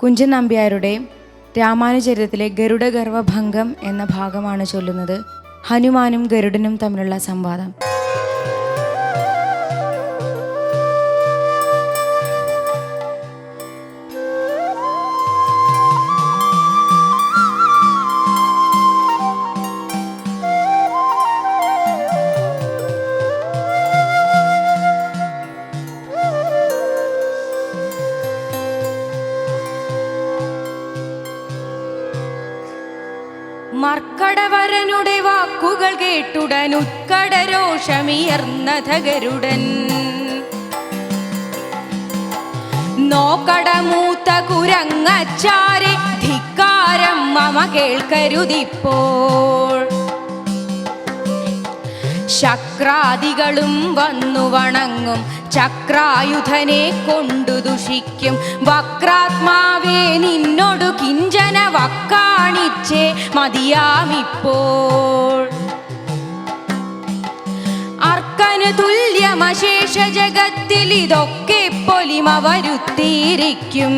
കുഞ്ചൻ നമ്പ്യാരുടെ രാമാനുചരിതത്തിലെ ഗരുഡഗർവഭംഗം എന്ന ഭാഗമാണ് ചൊല്ലുന്നത്. ഹനുമാനും ഗരുഡനും തമ്മിലുള്ള സംവാദം. മർക്കടവരനുടെ വാക്കുകൾ കേട്ടുടൻ ഉത്കടരോഷമിയർന്നത ഗരുഡൻ. നോക്കടമൂത്ത കുരങ്ങച്ചാരെ ധിക്കാരം മമ കേൾക്കരുതിപ്പോൾ. ശക്രാദികളും വന്നു വണങ്ങും ചക്രായുധനെ കൊണ്ടു ദുഷിക്കും. വക്രാത്മാവേ നിന്നോടു കിഞ്ചന വക്കാണിച്ചേ മതിയാമിപ്പോൾ. അർക്കനു തുല്യമശേഷ ജഗത്തിൽ ഇതൊക്കെ പൊലിമ വരുത്തിയിരിക്കും.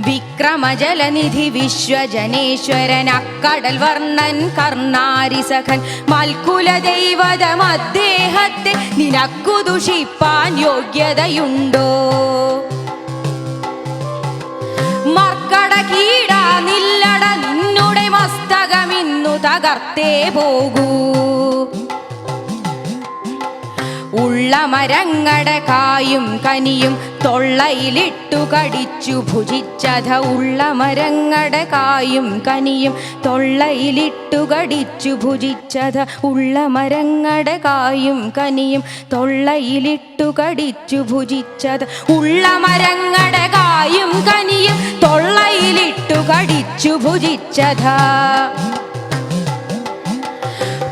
വിക്രമജലനിധി വിശ്വജനേശ്വരൻ അക്കടൽ വർണ്ണൻ കർണാരിസഖൻ മൽക്കുല ദൈവതം അദ്ദേഹത്തെ നിനക്കു ദുഷിപ്പാൻ യോഗ്യതയുണ്ടോ? മർക്കട കീട നില്ലട നിന്നുടെ മസ്തകമിന്നു തകർത്തേ പോകൂ. ഉള്ള മരങ്ങടെ കായും കനിയും തൊള്ളയിലിട്ടു കടിച്ചു ഭുജിച്ചത. ഉള്ള മരങ്ങടെ കായും കനിയും തൊള്ളയിലിട്ടു കടിച്ചു ഭുജിച്ചത. ഉള്ള മരങ്ങടെ കായും കനിയും തൊള്ളയിലിട്ടു കടിച്ചു ഭുജിച്ചത്. ഉള്ള മരങ്ങടെ കായും കനിയും തൊള്ളയിലിട്ടു കടിച്ചു ഭുജിച്ചത.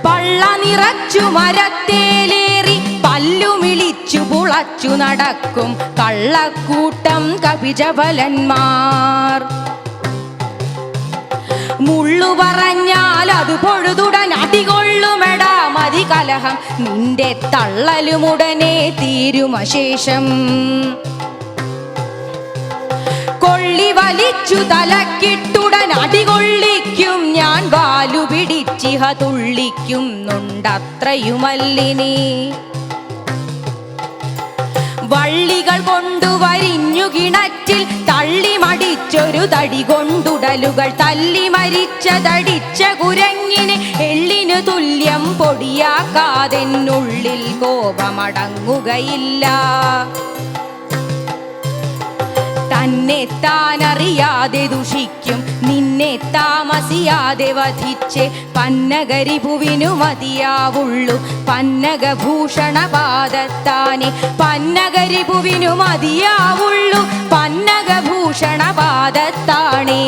പള്ള നിറച്ചു മരത്തേലേറി പല്ലുമിളിച്ചു പുളച്ചു നടക്കും കള്ളക്കൂട്ടം കപിജബലന്മാർ. മുള്ളു പറഞ്ഞാൽ അത് പൊഴുതുടൻ അടികൊള്ളുമെടാ മതി കലഹം. നിന്റെ തള്ളലുമുടനെ തീരുമശേഷം. കൊള്ളി വലിച്ചു തലക്കിട്ടുടൻ അടികൊള്ളിക്കും ഞാൻ. വാലു പിടിച്ചിഹ തുള്ളിക്കുന്നുണ്ടത്രയുമല്ലിനി. വള്ളികൾ കൊണ്ടു വരിഞ്ഞു കിണറ്റിൽ തള്ളി മടിച്ചൊരു തടി കൊണ്ടുടലുകൾ തല്ലി മരിച്ചതടിച്ച കുരങ്ങിനെ എള്ളിനു തുല്യം പൊടിയാക്കാതെന്നുള്ളിൽ കോപമടങ്ങുകയില്ല. തന്നെ താനറിയാതെ ദുഷിക്കും നിന്നെ താമസിയാതെ വധിച്ച്. പന്നകരിപുവിനു മതിയാവുള്ളു പന്നകഭൂഷണപാദത്താനെ. പന്നകരിപുവിനു മതിയാവുള്ളു പന്നകഭൂഷണപാദത്താണേ.